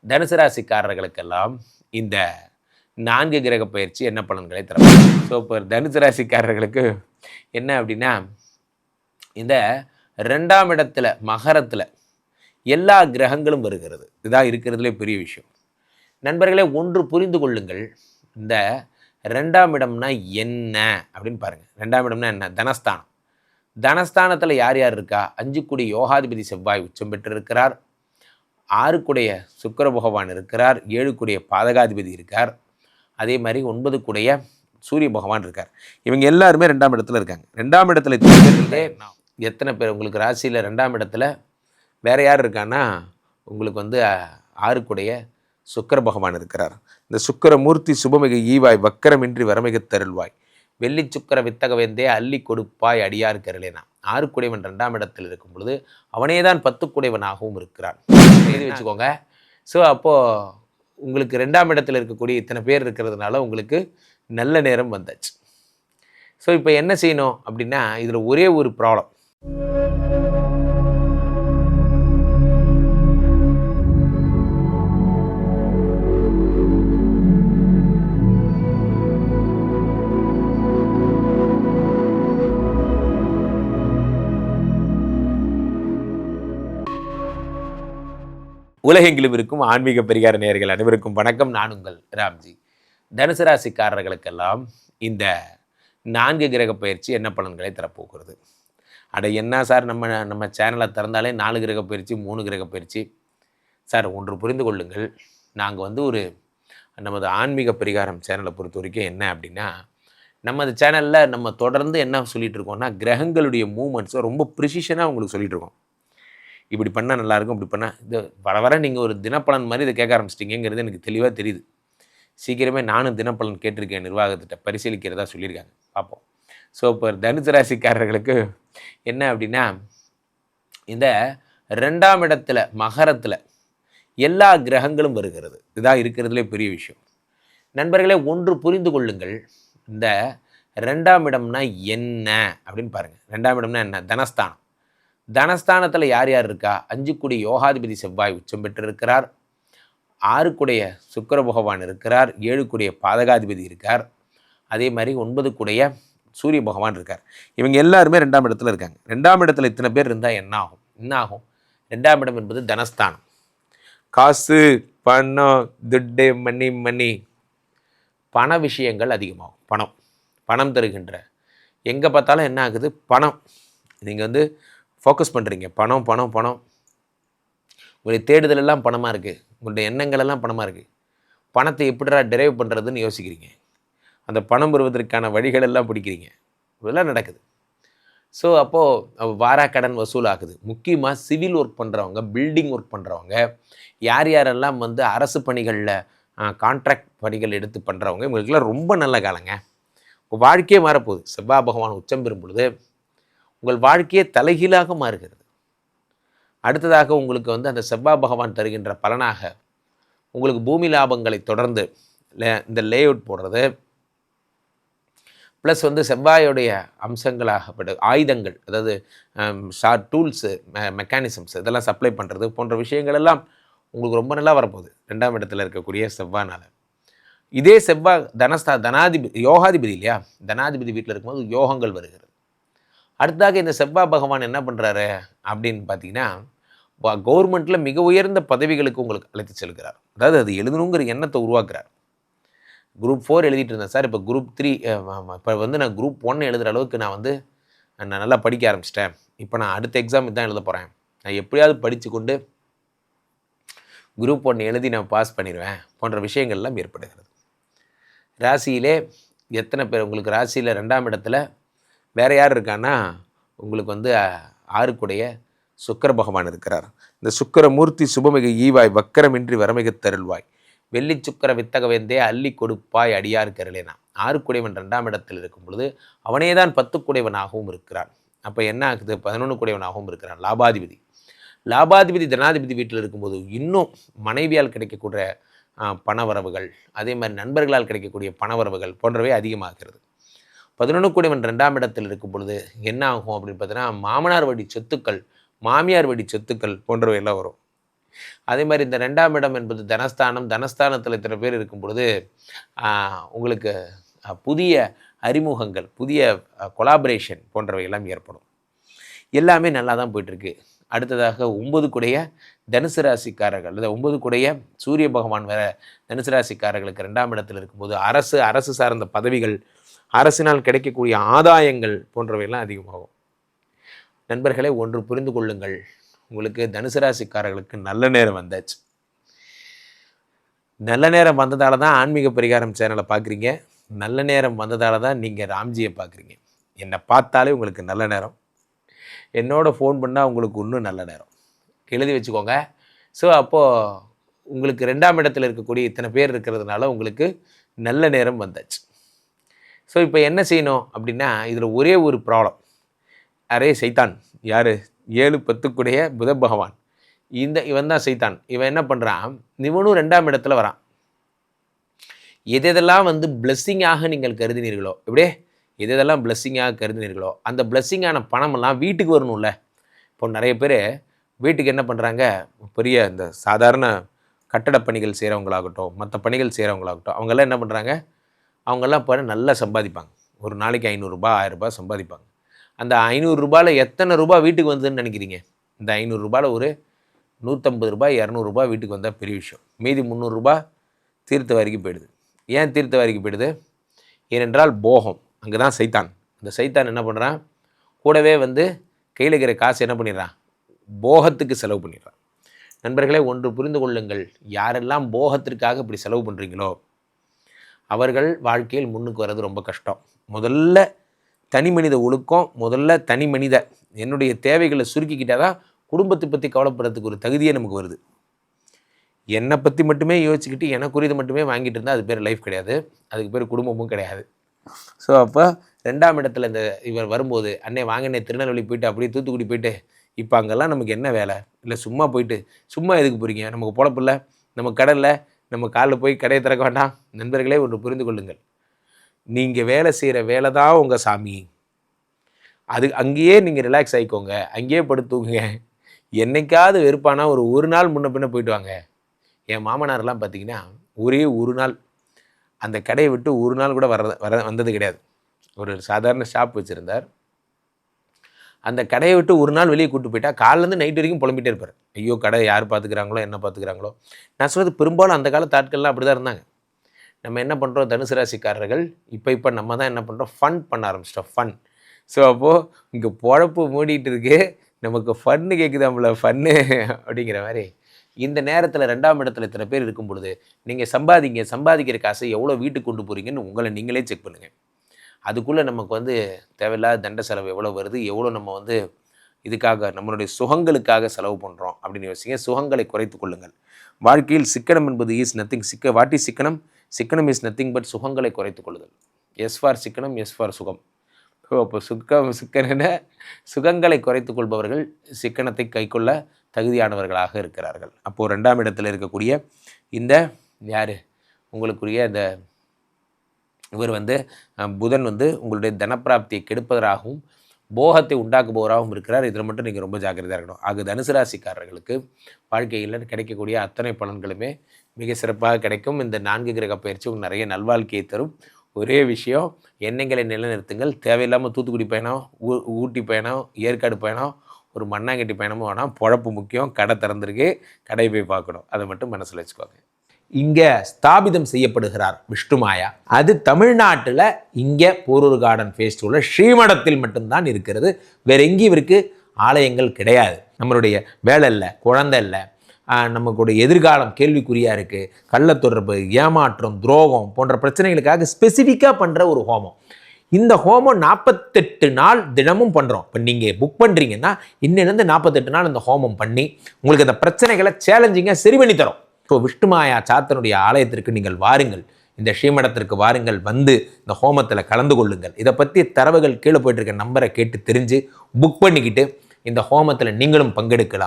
தனுசு ராசிக்காரர்களுக்கெல்லாம் இந்த 4 கிரக பயிற்சி என்ன பலன்களை தரும்? ஸோ இப்போ தனுசு ராசிக்காரர்களுக்கு என்ன அப்படின்னா, இந்த 2ஆம் இடத்துல மகரத்தில் எல்லா கிரகங்களும் வருகிறது. இதுதான் இருக்கிறதுலே பெரிய விஷயம். நண்பர்களே, ஒன்று புரிந்து கொள்ளுங்கள். இந்த 2ஆம் இடம்னா என்ன அப்படின்னு பாருங்கள். 2ஆம் இடம்னா என்ன? தனஸ்தானம். தனஸ்தானத்தில் யார் யார் இருக்கா? 5 யோகாதிபதி செவ்வாய் உச்சம் பெற்றிருக்கிறார். 6 சுக்கிர பகவான் இருக்கிறார். 7 பாதகாதிபதி இருக்கார். அதே மாதிரி 9 சூரிய பகவான் இருக்கார். இவங்க எல்லாருமே 2ஆம் இடத்துல இருக்காங்க. 2ஆம் இடத்துல எத்தனை பேர் உங்களுக்கு ராசியில் 2ஆம் இடத்துல வேற யார் இருக்கான்னா, உங்களுக்கு வந்து 6 சுக்கிர பகவான் இருக்கிறார். இந்த சுக்கிரமூர்த்தி சுபமிகு ஈவாய் வக்கரமின்றி வரமிகு தருள்வாய் வெள்ளி சுக்கர வித்தக வேந்தே அள்ளி கொடுப்பாய் அடியார் கருளேனா. 6 2ஆம் இடத்தில் இருக்கும் பொழுது அவனே தான் 10 இருக்கிறான். எழுதி வச்சுக்கோங்க. ஸோ அப்போது உங்களுக்கு 2ஆம் இடத்தில் இருக்கக்கூடிய இத்தனை பேர் இருக்கிறதுனால உங்களுக்கு நல்ல நேரம் வந்தாச்சு. ஸோ இப்போ என்ன செய்யணும் அப்படின்னா, இதில் ஒரே ஒரு ப்ராப்ளம். உலகெங்கிலும் இருக்கும் ஆன்மீக பரிகார நேயர்கள் அனைவருக்கும் வணக்கம். நான் உங்கள் ராம்ஜி. தனுசு ராசிக்காரர்களுக்கெல்லாம் இந்த 4 கிரக பயிற்சி என்ன பலன்களை தரப்போகிறது? அட என்ன சார், நம்ம சேனலை திறந்தாலே 4 கிரக பயிற்சி 3 கிரக பயிற்சி. சார், ஒன்று புரிந்து கொள்ளுங்கள். நாங்கள் வந்து நமது ஆன்மீக பரிகாரம் சேனலை பொறுத்த வரைக்கும் என்ன அப்படின்னா, நமது சேனலில் நம்ம தொடர்ந்து என்ன சொல்லிகிட்டு இருக்கோம்னா, கிரகங்களுடைய மூமெண்ட்ஸை ரொம்ப ப்ரிசிஷனாக உங்களுக்கு சொல்லிகிட்டு இருக்கோம். இப்படி பண்ணால் நல்லாயிருக்கும், இப்படி பண்ணால் இது வர நீங்கள் ஒரு தினப்பலன் மாதிரி இதை கேட்க ஆரம்பிச்சிட்டிங்கிறது எனக்கு தெளிவாக தெரியுது. சீக்கிரமே நானும் தினப்பலன் கேட்டிருக்கேன், நிர்வாகத்திட்ட பரிசீலிக்கிறதா சொல்லியிருக்காங்க. பார்ப்போம். ஸோ இப்போ தனுசு ராசிக்காரர்களுக்கு என்ன அப்படின்னா, இந்த 2ஆம் இடத்துல மகரத்தில் எல்லா கிரகங்களும் வருகிறது. இதுதான் இருக்கிறதுலே பெரிய விஷயம். நண்பர்களே, ஒன்று புரிந்து கொள்ளுங்கள். இந்த 2ஆம் இடம்னா என்ன அப்படின்னு பாருங்கள். 2ஆம் இடம்னா என்ன? தனஸ்தானம். தனஸ்தானத்தில் யார் யார் இருக்கா? 5 யோகாதிபதி செவ்வாய் உச்சம் பெற்றிருக்கிறார். 6 சுக்கிர பகவான் இருக்கிறார். 7 பாதகாதிபதி இருக்கார். அதே மாதிரி 9 சூரிய பகவான் இருக்கார். இவங்க எல்லாருமே 2ஆம் இடத்துல இருக்காங்க. 2ஆம் இடத்துல இத்தனை பேர் இருந்தால் என்ன ஆகும்? 2ஆம் இடம் என்பது தனஸ்தானம். காசு, பணம், துட்டு, மணி பண விஷயங்கள் அதிகமாகும். பணம் தருகின்ற எங்கே பார்த்தாலும் என்ன ஆகுது? பணம். நீங்கள் வந்து ஃபோக்கஸ் பண்ணுறீங்க. பணம். உங்களுடைய தேடுதல் எல்லாம் பணமாக இருக்குது. உங்களுடைய எண்ணங்கள் எல்லாம் பணமாக இருக்குது. பணத்தை எப்படிடா டிரைவ் பண்ணுறதுன்னு யோசிக்கிறீங்க. அந்த பணம் வருவதற்கான வழிகள் எல்லாம் பிடிக்கிறீங்க. இதெல்லாம் நடக்குது. ஸோ அப்போது வாராக்கடன் வசூல் ஆகுது. முக்கியமாக சிவில் ஒர்க் பண்ணுறவங்க, பில்டிங் ஒர்க் பண்ணுறவங்க, யாரெல்லாம் வந்து அரசு பணிகளில் கான்ட்ராக்ட் பணிகள் எடுத்து பண்ணுறவங்க, இவங்களுக்கெல்லாம் ரொம்ப நல்ல காலங்க. உங்கள் வாழ்க்கையே மாறப்போகுது. செவ்வாய் பகவான் உச்சம் பெறும் பொழுது உங்கள் வாழ்க்கையே தலைகீழாக மாறுகிறது. அடுத்ததாக உங்களுக்கு வந்து அந்த செவ்வாய் பகவான் தருகின்ற பலனாக உங்களுக்கு பூமி லாபங்களை தொடர்ந்து இந்த லேஅவுட் போடுறது, ப்ளஸ் வந்து செவ்வாயுடைய அம்சங்களாகப்பட்ட ஆயுதங்கள், அதாவது டூல்ஸு, மெக்கானிசம்ஸ் இதெல்லாம் சப்ளை பண்ணுறது போன்ற விஷயங்கள் எல்லாம் உங்களுக்கு ரொம்ப நல்லா வரப்போகுது 2ஆம் இடத்துல இருக்கக்கூடிய செவ்வாய்னால். இதே செவ்வாய் தனாதிபதி யோகாதிபதி இல்லையா? தனாதிபதி வீட்டில் இருக்கும்போது யோகங்கள் வருகிறது. அடுத்ததாக இந்த செவ்வாய் பகவான் என்ன பண்ணுறாரு அப்படின்னு பார்த்தீங்கன்னா, கவர்மெண்ட்டில் மிக உயர்ந்த பதவிகளுக்கு உங்களுக்கு அழைத்து செல்கிறார். அதாவது அது எழுதணுங்கிற எண்ணத்தை உருவாக்குறார். குரூப் 4 எழுதிட்டு இருந்தேன் சார், இப்போ குரூப் 3, இப்போ வந்து நான் குரூப் 1 எழுதுகிற அளவுக்கு நான் நல்லா படிக்க ஆரம்பிச்சிட்டேன். இப்போ நான் அடுத்த எக்ஸாம் தான் எழுத போகிறேன். நான் எப்படியாவது படித்து கொண்டு குரூப் 1 எழுதி நான் பாஸ் பண்ணிடுவேன் போன்ற விஷயங்கள்லாம் ஏற்படுகிறது. ராசியிலே எத்தனை பேர் உங்களுக்கு ராசியில் 2ஆம் இடத்துல வேறு யார் இருக்கான்னா, உங்களுக்கு வந்து 6 சுக்கிர பகவான் இருக்கிறார். இந்த சுக்கிரமூர்த்தி சுபமிகு ஈவாய் வக்கரமின்றி வரமிகு தருள்வாய் வெள்ளி சுக்கர வித்தக வேந்தே அள்ளி கொடுப்பாய் அடியார் கருளேனா. 6 2ஆம் இடத்தில் இருக்கும் பொழுது அவனே தான் 10 இருக்கிறான். அப்போ என்ன ஆகுது? 11 இருக்கிறான். லாபாதிபதி தனாதிபதி வீட்டில் இருக்கும்போது இன்னும் மனைவியால் கிடைக்கக்கூடிய பணவரவுகள், அதே மாதிரி நண்பர்களால் கிடைக்கக்கூடிய பணவரவுகள் போன்றவை அதிகமாகிறது. 11 2ஆம் இடத்தில் இருக்கும் பொழுது என்ன ஆகும் அப்படின்னு பார்த்தீங்கன்னா, மாமனார் வழி சொத்துக்கள், மாமியார் வழி சொத்துக்கள் போன்றவை எல்லாம் வரும். அதே மாதிரி இந்த 2ஆம் இடம் என்பது தனஸ்தானம். தனஸ்தானத்தில் இத்தனை பேர் இருக்கும் பொழுது உங்களுக்கு புதிய அறிமுகங்கள், புதிய கொலாபரேஷன் போன்றவையெல்லாம் ஏற்படும். எல்லாமே நல்லா தான் போயிட்டுருக்கு. அடுத்ததாக 9 கூடைய தனுசு ராசிக்காரர்கள், அல்லது 9 கூடைய சூரிய பகவான் வேற தனுசு ராசிக்காரர்களுக்கு 2ஆம் இடத்தில் இருக்கும்போது அரசு சார்ந்த பதவிகள், அரசினால் கிடைக்கக்கூடிய ஆதாயங்கள் போன்றவையெல்லாம் அதிகமாகும். நண்பர்களே, ஒன்று புரிந்து கொள்ளுங்கள், உங்களுக்கு தனுசு ராசிக்காரர்களுக்கு நல்ல நேரம் வந்தாச்சு. நல்ல நேரம் வந்ததால தான் ஆன்மீக பரிகாரம் சேனலை பார்க்குறீங்க. நல்ல நேரம் வந்ததால தான் நீங்கள் ராம்ஜியை பார்க்குறீங்க. என்னை பார்த்தாலே உங்களுக்கு நல்ல நேரம். என்னோட ஃபோன் பண்ணால் உங்களுக்கு இன்னும் நல்ல நேரம். எழுதி வச்சுக்கோங்க. ஸோ அப்போது உங்களுக்கு 2ஆம் இடத்துல இருக்கக்கூடிய இத்தனை பேர் இருக்கிறதுனால உங்களுக்கு நல்ல நேரம் வந்தாச்சு. ஸோ இப்போ என்ன செய்யணும் அப்படின்னா, இதில் ஒரே ஒரு ப்ராப்ளம். அரே சைத்தான் யார்? 7, 10 கூடைய புத பகவான். இவன் தான் சைத்தான். இவன் என்ன பண்ணுறான்? இவனும் 2ஆம் இடத்துல வரான். எதெல்லாம் பிளெஸ்ஸிங்காக நீங்கள் கருதினீர்களோ, இப்படியே எதெல்லாம் பிளெஸ்ஸிங்காக கருதினீர்களோ அந்த பிளெஸ்ஸிங்கான பணமெல்லாம் வீட்டுக்கு வரணும்ல. இப்போ நிறைய பேர் வீட்டுக்கு என்ன பண்ணுறாங்க, பெரிய இந்த சாதாரண கட்டட பணிகள் செய்கிறவங்களாகட்டும், மற்ற பணிகள் செய்கிறவங்களாகட்டும், அவங்கெல்லாம் என்ன பண்ணுறாங்க, அவங்கெல்லாம் இப்போ நல்லா சம்பாதிப்பாங்க. ஒரு நாளைக்கு 500 ரூபாய் 1000 ரூபாய் சம்பாதிப்பாங்க. அந்த 500 ரூபாயில் எத்தனை ரூபாய் வீட்டுக்கு வந்ததுன்னு நினைக்கிறீங்க? இந்த 500 ரூபாயில் ஒரு 150 ரூபாய் 200 ரூபாய் வீட்டுக்கு வந்தால் பெரிய விஷயம். மீதி 300 ரூபாய் தீர்த்த வாரிக்கு போயிடுது. ஏன் தீர்த்த வாரிக்கு போயிடுது? ஏனென்றால் போகம். அங்கே தான் சைத்தான். அந்த சைத்தான் என்ன பண்ணுறான், கூடவே கையில் இருக்கிற காசு என்ன பண்ணிடுறான், போகத்துக்கு செலவு பண்ணிடுறான். நண்பர்களே, ஒன்று புரிந்து கொள்ளுங்கள், யாரெல்லாம் போகத்திற்காக இப்படி செலவு பண்ணுறீங்களோ அவர்கள் வாழ்க்கையில் முன்னுக்கு வர்றது ரொம்ப கஷ்டம். முதல்ல தனி மனித ஒழுக்கம், முதல்ல தனி மனித என்னுடைய தேவைகளை சுருக்கிக்கிட்டால் தான் குடும்பத்தை பற்றி கவலைப்படுறதுக்கு ஒரு தகுதியே நமக்கு வருது. என்னை பற்றி மட்டுமே யோசிச்சுக்கிட்டு எனக்குரியது மட்டுமே வாங்கிட்டு இருந்தால் அது பேர் லைஃப் கிடையாது, அதுக்கு பேர் குடும்பமும் கிடையாது. ஸோ அப்போ 2ஆம் இடத்துல இவர் வரும்போது, அண்ணே வாங்கினே திருநெல்வேலி போயிட்டு அப்படியே தூத்துக்குடி போயிட்டு, இப்போ அங்கெல்லாம் நமக்கு என்ன வேலை இல்லை, சும்மா போயிட்டு சும்மா எதுக்கு போகிறீங்க, நமக்கு பொழப்பில்ல, நம்ம கடலில் நம்ம காலில் போய் கடையை திறக்க வேண்டாம். நண்பர்களே, ஒன்று புரிந்து கொள்ளுங்கள், நீங்கள் வேலை செய்கிற வேலை தான் உங்கள் சாமி. அது அங்கேயே நீங்கள் ரிலாக்ஸ் ஆகிக்கோங்க, அங்கேயே படுத்துங்க. என்னைக்காவது வெறுப்பானா ஒரு நாள் முன்ன பின்ன போயிட்டு வாங்க. என் மாமனாரெலாம் பார்த்திங்கன்னா ஒரே ஒரு நாள் அந்த கடையை விட்டு ஒரு நாள் கூட வந்தது கிடையாது. ஒரு சாதாரண ஷாப் வச்சுருந்தார். அந்த கடையை விட்டு ஒரு நாள் வெளியே கூப்பிட்டு போயிட்டா காலிலேருந்து நைட் வரைக்கும் புலம்பிகிட்டே இருப்பார். ஐயோ, கடை யார் பார்த்துக்கிறாங்களோ, என்ன பார்த்துக்கிறாங்களோ. நான் சொல்கிறது பெரும்பாலும் அந்த காலத்து ஆட்கள்லாம் அப்படி தான் இருந்தாங்க. நம்ம என்ன பண்ணுறோம், தனுசு ராசிக்காரர்கள் இப்போ நம்ம தான் என்ன பண்ணுறோம், ஃபன் பண்ண ஆரம்பிச்சிட்டோம். ஃபன். ஸோ அப்போது இங்கே பொழப்பு மூடிட்டு இருக்கு, நமக்கு ஃபன்னு கேட்குதாம்ல, ஃபன்னு அப்படிங்கிற மாதிரி. இந்த நேரத்தில் 2ஆம் இடத்துல இத்தனை பேர் இருக்கும் பொழுது நீங்கள் சம்பாதிக்கிற காசை எவ்வளோ வீட்டுக்கு கொண்டு போகிறீங்கன்னு உங்களை நீங்களே செக் பண்ணுங்கள். அதுக்குள்ளே நமக்கு தேவையில்லாத தண்ட செலவு எவ்வளோ வருது, எவ்வளோ நம்ம இதுக்காக நம்மளுடைய சுகங்களுக்காக செலவு பண்ணுறோம் அப்படின்னு யோசிங்க. சுகங்களை குறைத்து கொள்ளுங்கள். வாழ்க்கையில் சிக்கனம் என்பது இஸ் நத்திங். வாட் இஸ் சிக்கனம்? சிக்கனம் இஸ் நத்திங் பட் சுகங்களை குறைத்து கொள்ளுதல். எஸ் ஃபார் சிக்கனம், எஸ் ஃபார் சுகம். அப்போ சிக்கன சுகங்களை குறைத்து கொள்பவர்கள் சிக்கனத்தை கைக்கொள்ள தகுதியானவர்களாக இருக்கிறார்கள். அப்போது 2ஆம் இடத்தில் இருக்கக்கூடிய இந்த யார் உங்களுக்குரிய இந்த இவர் புதன் உங்களுடைய தனப்பிராப்தியை கெடுப்பதற்காகவும் போகத்தை உண்டாக்குபவராகவும் இருக்கிறார். இதில் மட்டும் நீங்கள் ரொம்ப ஜாக்கிரதையாக இருக்கணும். ஆக தனுசு ராசிக்காரர்களுக்கு வாழ்க்கையில் கிடைக்கக்கூடிய அத்தனை பலன்களுமே மிக சிறப்பாக கிடைக்கும். இந்த 4 கிரக பயிற்சி உங்களுக்கு நிறைய நல்வாழ்க்கையை தரும். ஒரே விஷயம், எண்ணங்களை நிலைநிறுத்துங்கள். தேவையில்லாமல் தூத்துக்குடி பயணம், ஊட்டி பயணம், ஏற்காடு பயணம், ஒரு மண்ணாங்கட்டி பயணமும் வேணாம். பொழப்பு முக்கியம். கடை திறந்திருக்கு, கடை போய் பார்க்கணும். அதை மட்டும் மனசில் வச்சுக்கோங்க. இங்கே ஸ்தாபிதம் செய்யப்படுகிறார் விஷ்ணுமாயா. அது தமிழ்நாட்டில் இங்கே போரூர் கார்டன் ஃபெஸ்டிவலில் ஸ்ரீமடத்தில் மட்டும்தான் இருக்கிறது. வேற எங்கேயும் இவருக்கு ஆலயங்கள் கிடையாது. நம்மளுடைய வேலை இல்லை, குழந்தை இல்லை, நமக்குடைய எதிர்காலம் கேள்விக்குறியாக இருக்குது, கள்ளத்தொடர்பு, ஏமாற்றம், துரோகம் போன்ற பிரச்சனைகளுக்காக ஸ்பெசிஃபிக்காக பண்ணுற ஒரு ஹோமம். இந்த ஹோமம் 48 நாள் தினமும் பண்ணுறோம். இப்போ நீங்கள் புக் பண்ணுறீங்கன்னா இன்னிலேருந்து 48 நாள் இந்த ஹோமம் பண்ணி உங்களுக்கு அந்த பிரச்சனைகளை சேலஞ்சிங்காக சரி பண்ணி தரோம். ஸோ விஷ்ணுமாயா சாத்தனுடைய ஆலயத்திற்கு நீங்கள் வாருங்கள், இந்த ஸ்ரீமடத்திற்கு வாருங்கள், இந்த ஹோமத்தில் கலந்து கொள்ளுங்கள். இதை பற்றி தரவுகள் கீழே போயிட்டு இருக்க நம்பரை கேட்டு தெரிஞ்சு புக் பண்ணிக்கிட்டு இந்த ஹோமத்தில் நீங்களும் பங்கெடுக்கலாம்.